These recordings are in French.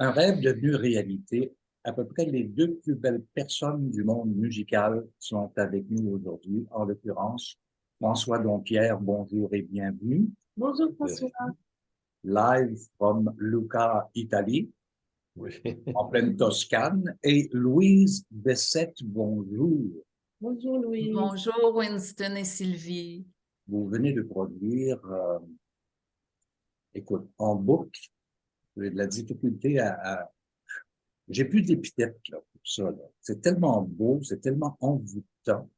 Un rêve devenu réalité. À peu près les deux plus belles personnes du monde musical sont avec nous aujourd'hui. En l'occurrence, François Dompierre, bonjour et bienvenue. Bonjour Euh, François. Live from Lucca, Italie, Oui. en pleine Toscane. Et Louise Bessette, bonjour. Bonjour Louise. Bonjour Winston et Sylvie. Vous venez de produire, écoute, en boucle, j'ai de la difficulté j'ai plus d'épithète là, pour ça. Là. C'est tellement beau, c'est tellement envoûtant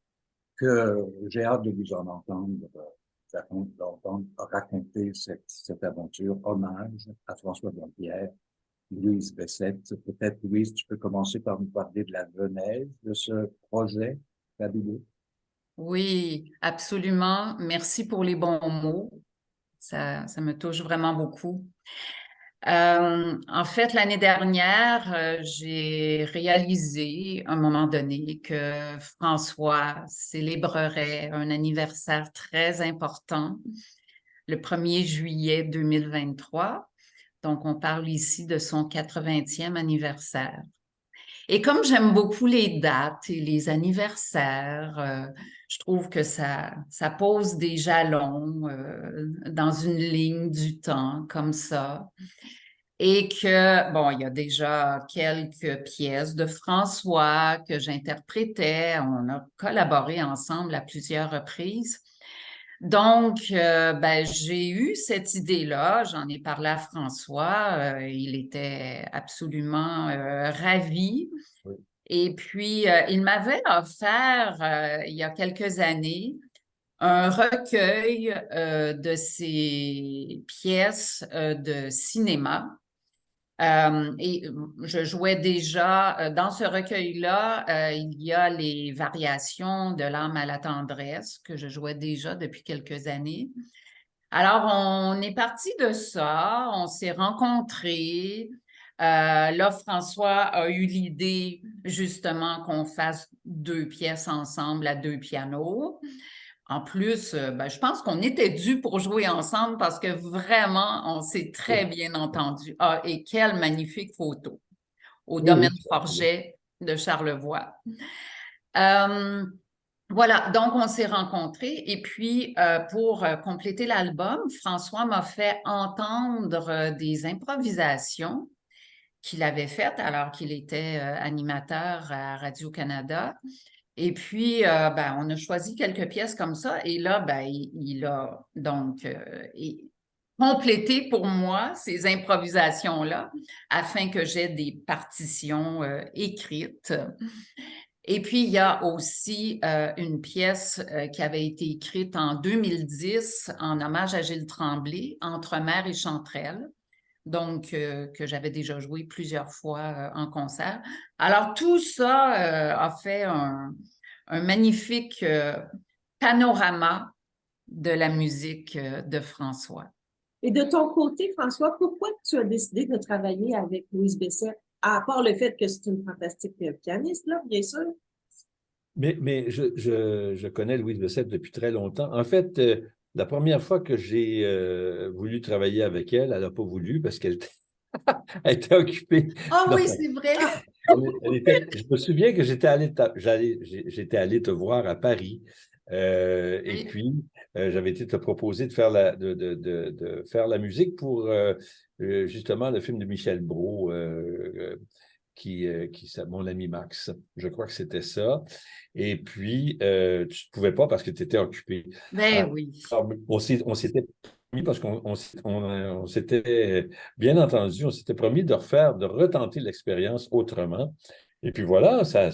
que j'ai hâte de vous en entendre, d'entendre raconter cette aventure. Hommage à François Dompierre, Louise Bessette. Peut-être, Louise, tu peux commencer par nous parler de la genèse de ce projet fabuleux. Oui, absolument. Merci pour les bons mots. Ça me touche vraiment beaucoup. En fait, l'année dernière, j'ai réalisé à un moment donné que François célébrerait un anniversaire très important le 1er juillet 2023. Donc, on parle ici de son 80e anniversaire. Et comme j'aime beaucoup les dates et les anniversaires, je trouve que ça pose des jalons dans une ligne du temps comme ça. Et que, bon, il y a déjà quelques pièces de François que j'interprétais. On a collaboré ensemble à plusieurs reprises. Donc, ben, j'ai eu cette idée-là, j'en ai parlé à François, il était absolument ravi. Oui. Et puis, il m'avait offert, il y a quelques années, un recueil de ses pièces de cinéma. Et je jouais déjà dans ce recueil-là, il y a les variations de l'âme à la tendresse que je jouais déjà depuis quelques années. Alors, on est parti de ça, on s'est rencontrés. Là, François a eu l'idée justement qu'on fasse deux pièces ensemble à deux pianos. En plus, ben, je pense qu'on était dû pour jouer ensemble parce que vraiment, on s'est très bien entendu. Ah, et quelle magnifique photo au Oui, oui, domaine tout à fait. Forget de Charlevoix. Euh, voilà, donc on s'est rencontrés et puis pour compléter l'album, François m'a fait entendre des improvisations qu'il avait faites alors qu'il était animateur à Radio-Canada. Et puis, ben, on a choisi quelques pièces comme ça. Et là, ben, il a donc complété pour moi ces improvisations-là afin que j'aie des partitions écrites. Et puis, il y a aussi une pièce qui avait été écrite en 2010 en hommage à Gilles Tremblay, Entre mer et Chanterelle, donc que j'avais déjà joué plusieurs fois en concert. Alors, tout ça a fait un magnifique panorama de la musique de François. Et de ton côté, François, pourquoi tu as décidé de travailler avec Louise Bessette, à part le fait que c'est une fantastique pianiste, là, bien sûr? Mais je connais Louise Bessette depuis très longtemps. En fait, la première fois que j'ai voulu travailler avec elle, elle n'a pas voulu parce qu'elle elle était occupée. Ah Non, oui, c'est vrai. je me souviens que j'étais allé te voir à Paris. Et Oui. puis, j'avais été te proposer de faire de faire la musique pour justement le film de Michel Brault, mon ami Max. Je crois que c'était ça. Et puis, tu ne pouvais pas parce que tu étais occupé. Ben oui. Alors, on s'était promis, parce on s'était, bien entendu, on s'était promis de retenter l'expérience autrement. Et puis voilà, ça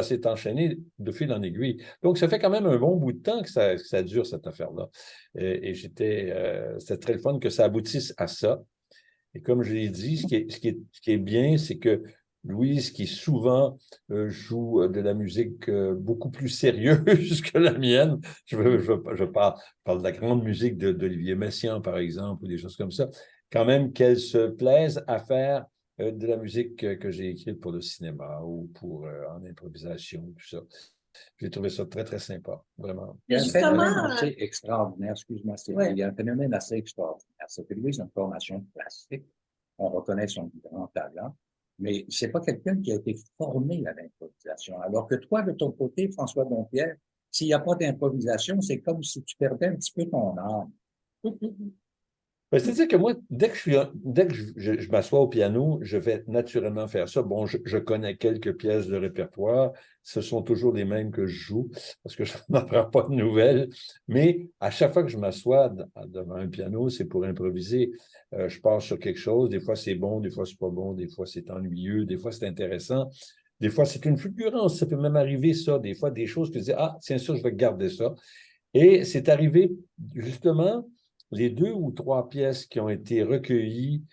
s'est enchaîné de fil en aiguille. Donc, ça fait quand même un bon bout de temps que ça dure, cette affaire-là. Et c'était très le fun que ça aboutisse à ça. Et comme je l'ai dit, ce qui est bien, c'est que Louise, qui souvent joue de la musique beaucoup plus sérieuse que la mienne, je parle de la grande musique d'Olivier Messiaen, par exemple, ou des choses comme ça, quand même qu'elle se plaise à faire de la musique que j'ai écrite pour le cinéma ou pour en improvisation, tout ça. J'ai trouvé ça très, très sympa, vraiment. Il y a un Justement, phénomène assez extraordinaire, excuse-moi, ouais. il y a un phénomène assez extraordinaire. C'est que Louise a une formation classique. on reconnaît son grand talent, mais c'est pas quelqu'un qui a été formé à l'improvisation. Alors que toi, de ton côté, François Dompierre, s'il n'y a pas d'improvisation, c'est comme si tu perdais un petit peu ton âme. Ben, c'est-à-dire que moi, dès que je m'assois au piano, je vais naturellement faire ça. Bon, je connais quelques pièces de répertoire. Ce sont toujours les mêmes que je joue parce que je n'apprends pas de nouvelles. Mais à chaque fois que je m'assois devant un piano, c'est pour improviser. Je pars sur quelque chose. Des fois, c'est bon, des fois, c'est pas bon. Des fois, c'est ennuyeux. Des fois, c'est intéressant. Des fois, c'est une fulgurance. Ça peut même arriver, ça. Des fois, des choses que je dis, ah, tiens, ça, je vais garder ça. Et c'est arrivé, justement, les 2 ou 3 pièces qui ont été recueillies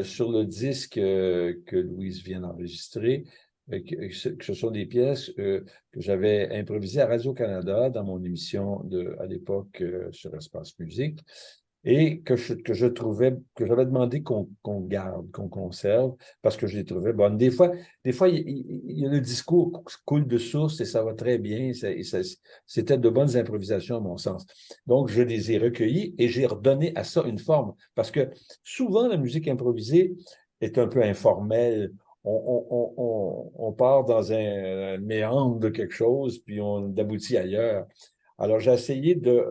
sur le disque que Louise vient d'enregistrer, que ce sont des pièces que j'avais improvisées à Radio-Canada dans mon émission à l'époque sur Espace Musique et que je trouvais, que j'avais demandé qu'on garde, qu'on conserve, parce que je les trouvais bonnes. Des fois, il y a le discours coule de source et ça va très bien. C'était de bonnes improvisations, à mon sens. Donc, je les ai recueillies et j'ai redonné à ça une forme. Parce que souvent, la musique improvisée est un peu informelle. On part dans un méandre de quelque chose, puis on aboutit ailleurs. Alors, j'ai essayé de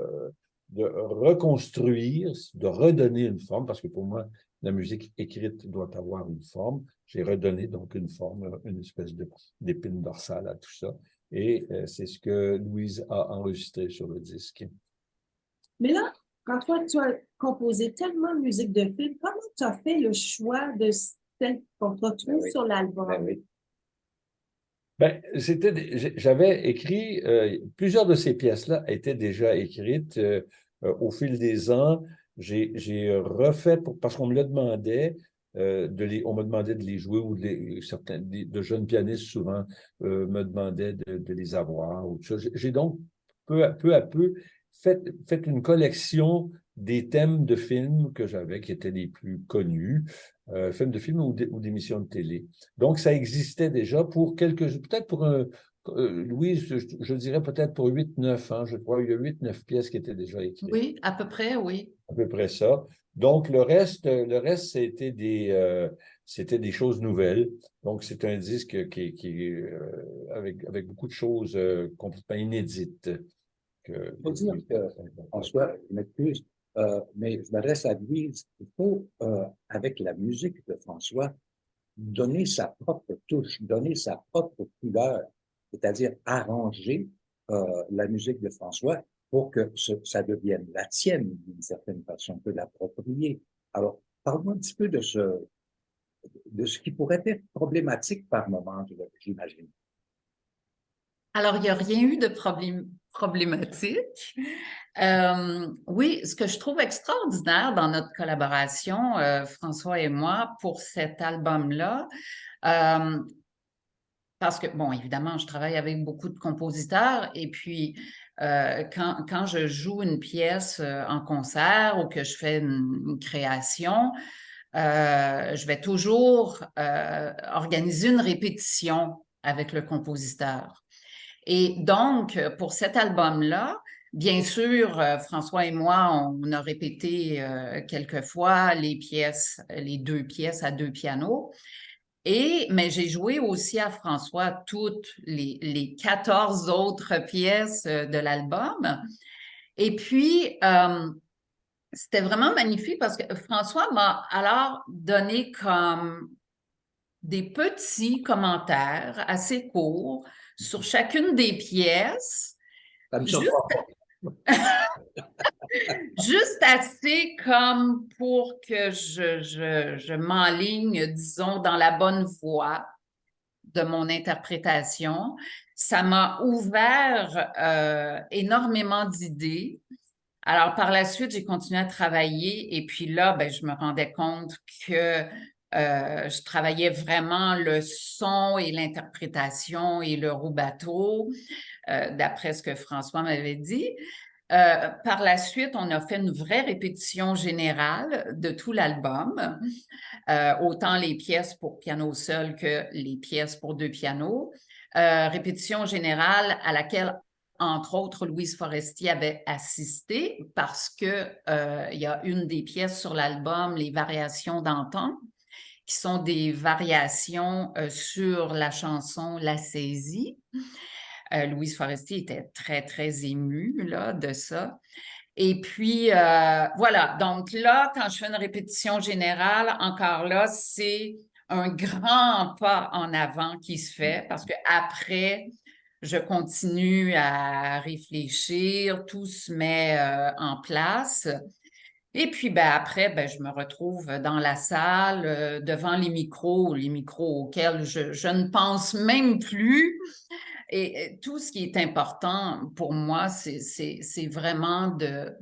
reconstruire, de redonner une forme, parce que pour moi, la musique écrite doit avoir une forme. J'ai redonné donc une forme, une espèce d'épine dorsale à tout ça. Et c'est ce que Louise a enregistré sur le disque. Mais là, François, tu as composé tellement de musique de film. Comment tu as fait le choix de celle qu'on retrouve oui. sur l'album? Ben oui. Ben, j'avais écrit, plusieurs de ces pièces-là étaient déjà écrites au fil des ans. J'ai refait, parce qu'on me le demandait, on me demandait de les jouer, ou certains de jeunes pianistes souvent me demandaient de les avoir. Ou tout ça. J'ai donc peu à peu fait une collection des thèmes de films que j'avais, qui étaient les plus connus, films de films ou d'émissions de télé. Donc, ça existait déjà pour peut-être pour Louise, je dirais peut-être pour 8-9 ans, je crois, il y a 8-9 pièces qui étaient déjà écrites. Oui, à peu près, oui. À peu près ça. Donc, le reste c'était des choses nouvelles. Donc, c'est un disque avec beaucoup de choses complètement inédites. Il faut dire que, François, je m'excuse, mais je m'adresse à Louise. Il faut, avec la musique de François, donner sa propre touche, donner sa propre couleur, c'est-à-dire arranger la musique de François pour que ça devienne la tienne d'une certaine façon, peut l'approprier. Alors, parle-moi un petit peu de ce qui pourrait être problématique par moment, j'imagine. Alors, il n'y a rien eu de problématique. Oui, ce que je trouve extraordinaire dans notre collaboration, François et moi, pour cet album-là, parce que, bon, évidemment, je travaille avec beaucoup de compositeurs et puis quand je joue une pièce en concert ou que je fais une création, je vais toujours organiser une répétition avec le compositeur. Et donc, pour cet album-là, bien sûr, François et moi, on a répété quelquefois les 2 pièces à 2 pianos. Mais j'ai joué aussi à François toutes les 14 autres pièces de l'album. Et puis, c'était vraiment magnifique parce que François m'a alors donné comme des petits commentaires assez courts sur chacune des pièces. Ça me surprend pas. Juste assez comme pour que je m'enligne, disons, dans la bonne voie de mon interprétation. Ça m'a ouvert énormément d'idées. Alors, par la suite, j'ai continué à travailler et puis là, ben, je me rendais compte que je travaillais vraiment le son et l'interprétation et le rubato, d'après ce que François m'avait dit. Par la suite, on a fait une vraie répétition générale de tout l'album, autant les pièces pour piano seul que les pièces pour 2 pianos. Répétition générale à laquelle, entre autres, Louise Forestier avait assisté parce que il y a une des pièces sur l'album, Les Variations d'antan, qui sont des variations sur la chanson La Saisie. Louise Forestier était très, très émue là, de ça. Et puis, voilà. Donc là, quand je fais une répétition générale, encore là, c'est un grand pas en avant qui se fait parce qu'après, je continue à réfléchir, tout se met en place. Et puis, ben, après, ben, je me retrouve dans la salle, devant les micros auxquels je ne pense même plus. Et tout ce qui est important pour moi, c'est vraiment de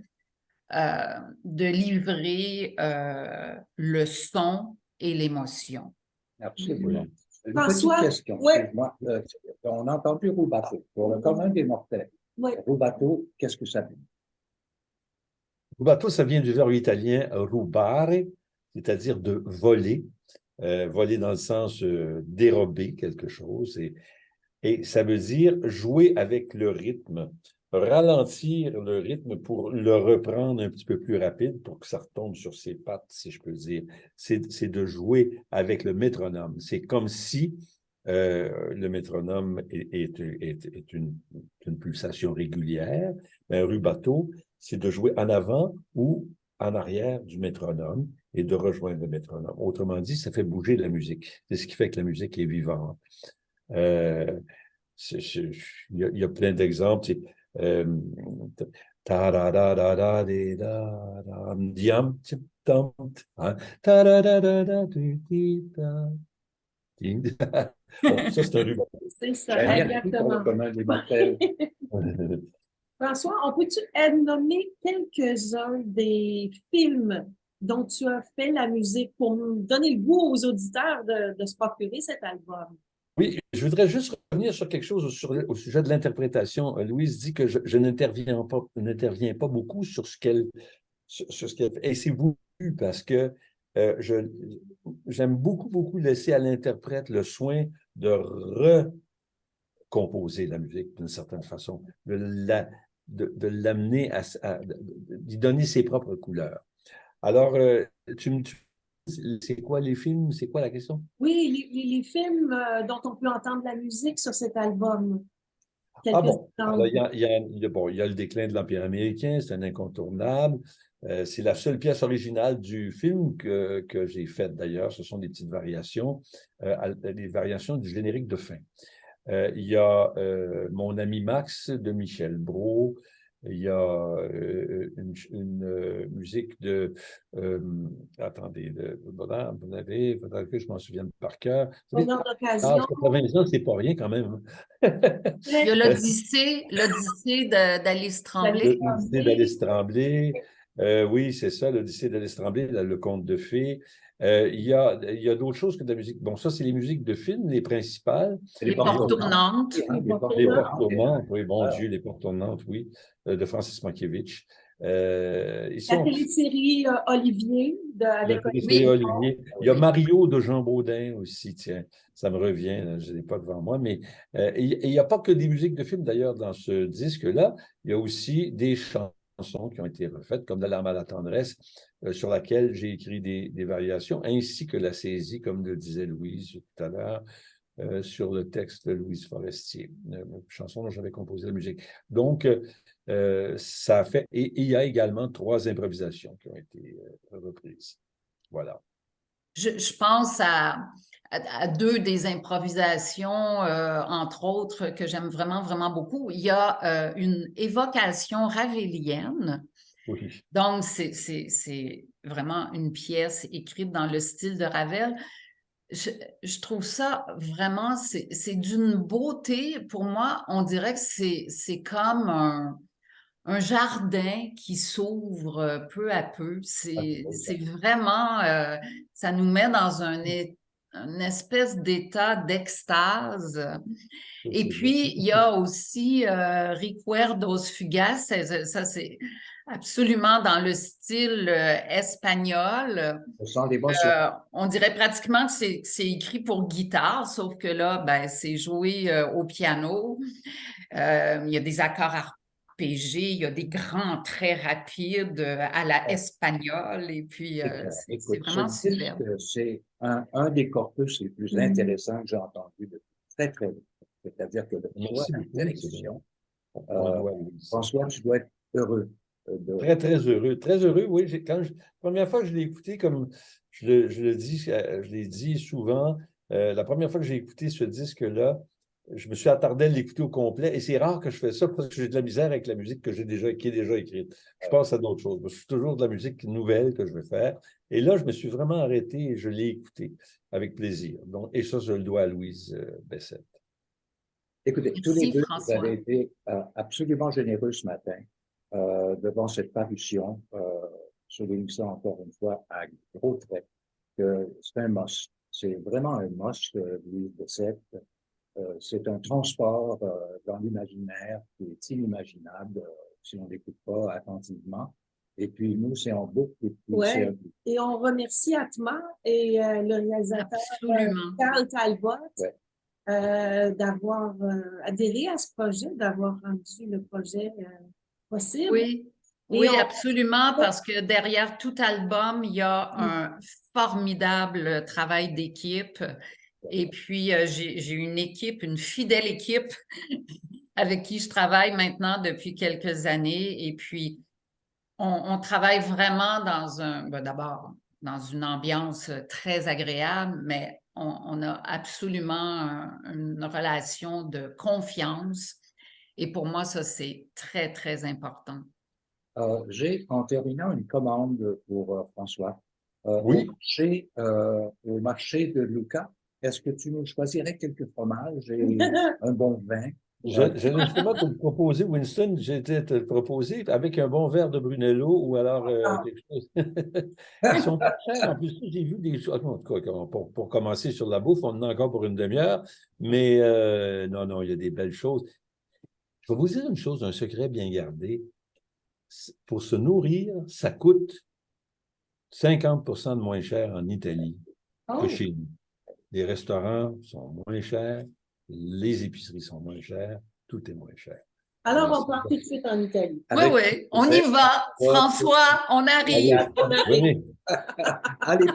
livrer le son et l'émotion. Absolument. Une François, petite question, ouais. excuse-moi. On a entendu rubato. Pour le commun des mortels, Oui. rubato, qu'est-ce que ça veut dire? Rubato, ça vient du verbe italien rubare, c'est-à-dire de voler. Voler dans le sens dérober quelque chose. Et ça veut dire jouer avec le rythme, ralentir le rythme pour le reprendre un petit peu plus rapide pour que ça retombe sur ses pattes, si je peux dire. C'est de jouer avec le métronome. C'est comme si le métronome est une pulsation régulière, mais un rubato, c'est de jouer en avant ou en arrière du métronome et de rejoindre le métronome. Autrement dit, ça fait bouger la musique. C'est ce qui fait que la musique est vivante. Il y a plein d'exemples. Bon, ça, c'est un ruban. C'est ça, Ben, merci pour le exactement. commun des mortels. François, on peut-tu nommer quelques-uns des films dont tu as fait la musique pour nous donner le goût aux auditeurs de se procurer cet album? Oui, je voudrais juste revenir sur quelque chose au sujet de l'interprétation. Louise dit que je n'interviens pas beaucoup sur ce qu'elle fait. Et c'est voulu parce que j'aime beaucoup laisser à l'interprète le soin de recomposer la musique d'une certaine façon, de l'amener d'y donner ses propres couleurs. Alors, c'est quoi les films? C'est quoi la question? Oui, les films dont on peut entendre la musique sur cet album. Ah bon, alors, il y a le déclin de l'Empire américain, c'est un incontournable. C'est la seule pièce originale du film que j'ai faite d'ailleurs. Ce sont des petites variations, des variations du générique de fin. Il y a Mon ami Max de Michel Brault. Il y a une musique de... attendez, faudrait que je m'en souvienne par cœur. On a l'occasion. 80 ans, c'est pas rien quand même. Il y a l'Odyssée d'Alice Tremblay. L'Odyssée d'Alice Tremblay. Oui, c'est ça, l'Odyssée d'Alice Tremblay, le conte de fées. Il y a d'autres choses que de la musique. Bon, ça, c'est les musiques de films, les principales. Les portes tournantes. Les portes tournantes, oui, bon Dieu, les portes tournantes, oui, de Francis Mankiewicz. La télésérie Olivier avec Olivier. Il y a Mario de Jean Baudin aussi, tiens, ça me revient, là, je ne l'ai pas devant moi, mais il n'y a pas que des musiques de films d'ailleurs dans ce disque-là, il y a aussi des chansons qui ont été refaites, comme De l'âme à la tendresse, sur laquelle j'ai écrit des variations, ainsi que La Saisie, comme le disait Louise tout à l'heure, sur le texte de Louise Forestier, une chanson dont j'avais composé la musique. Donc, ça a fait... Et il y a également 3 improvisations qui ont été reprises. Voilà. Je pense à 2 des improvisations, entre autres, que j'aime vraiment, vraiment beaucoup. Il y a une évocation ravélienne. Oui. Donc, c'est vraiment une pièce écrite dans le style de Ravel. Je trouve ça vraiment, c'est d'une beauté. Pour moi, on dirait que c'est comme un jardin qui s'ouvre peu à peu. C'est vraiment, ça nous met dans une espèce d'état d'extase. Et puis, il y a aussi Recuerdos Fugaces, ça c'est absolument dans le style espagnol. On dirait pratiquement que c'est écrit pour guitare, sauf que là, ben, c'est joué au piano. Il y a des accords arpés RPG, il y a des grands traits rapides à la espagnole, et puis c'est Écoute, vraiment ce disque, superbe. c'est un des corpus les plus intéressants que j'ai entendu depuis très, très longtemps. C'est-à-dire que le choix Merci de la beaucoup. sélection, On le doit à Louise. François, tu dois être heureux de... Très, très heureux. Très heureux, oui. Première fois que je l'ai écouté, comme je l'ai dit souvent, la première fois que j'ai écouté ce disque-là, je me suis attardé à l'écouter au complet. Et c'est rare que je fais ça parce que j'ai de la misère avec la musique qui est déjà écrite. Je passe à d'autres choses. C'est toujours de la musique nouvelle que je veux faire. Et là, je me suis vraiment arrêté et je l'ai écouté avec plaisir. Donc, et ça, je le dois à Louise Bessette. Écoutez, tous les Merci, deux, vous François. avez été absolument généreux ce matin devant cette parution. Souligne ça encore une fois à gros traits, que c'est un must. C'est vraiment un must, Louise Bessette. C'est un transport dans l'imaginaire qui est inimaginable si on n'écoute pas attentivement. Et puis, nous, c'est en boucle. Et puis, c'est Ouais. Et on remercie Atma et le réalisateur Absolument. Carl Talbot Ouais. d'avoir adhéré à ce projet, d'avoir rendu le projet possible. Oui, Et oui, on- absolument, parce que derrière tout album, il y a un formidable travail d'équipe. Et puis, j'ai une équipe, une fidèle équipe avec qui je travaille maintenant depuis quelques années. Et puis, on travaille vraiment d'abord, dans une ambiance très agréable, mais on a absolument une relation de confiance. Et pour moi, ça, c'est très, très important. J'ai, en terminant, une commande pour François. Oui. Au marché de Lucas, est-ce que tu nous choisirais quelques fromages et un bon vin? J'allais justement te le proposer, Winston, j'étais te le proposer avec un bon verre de Brunello ou alors quelque chose. Ils sont pas chers. En plus, j'ai vu des choses. En tout cas, pour commencer sur la bouffe, on en a encore pour une demi-heure. Mais non, il y a des belles choses. Je vais vous dire une chose, un secret bien gardé. Pour se nourrir, ça coûte 50% de moins cher en Italie que chez nous. Les restaurants sont moins chers, les épiceries sont moins chères, tout est moins cher. Alors, on part tout de suite en Italie. Oui, oui, on y va. François, on arrive. Venez. Allez,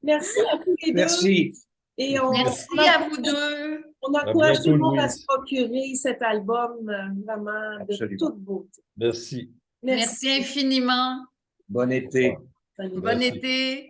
Merci à tous les deux. merci. Et Merci à vous deux. on encourage bientôt, tout le monde à Louise. se procurer cet album vraiment Absolument. de toute beauté. Merci. Merci infiniment. Bon été. Salut. Bon Merci. été.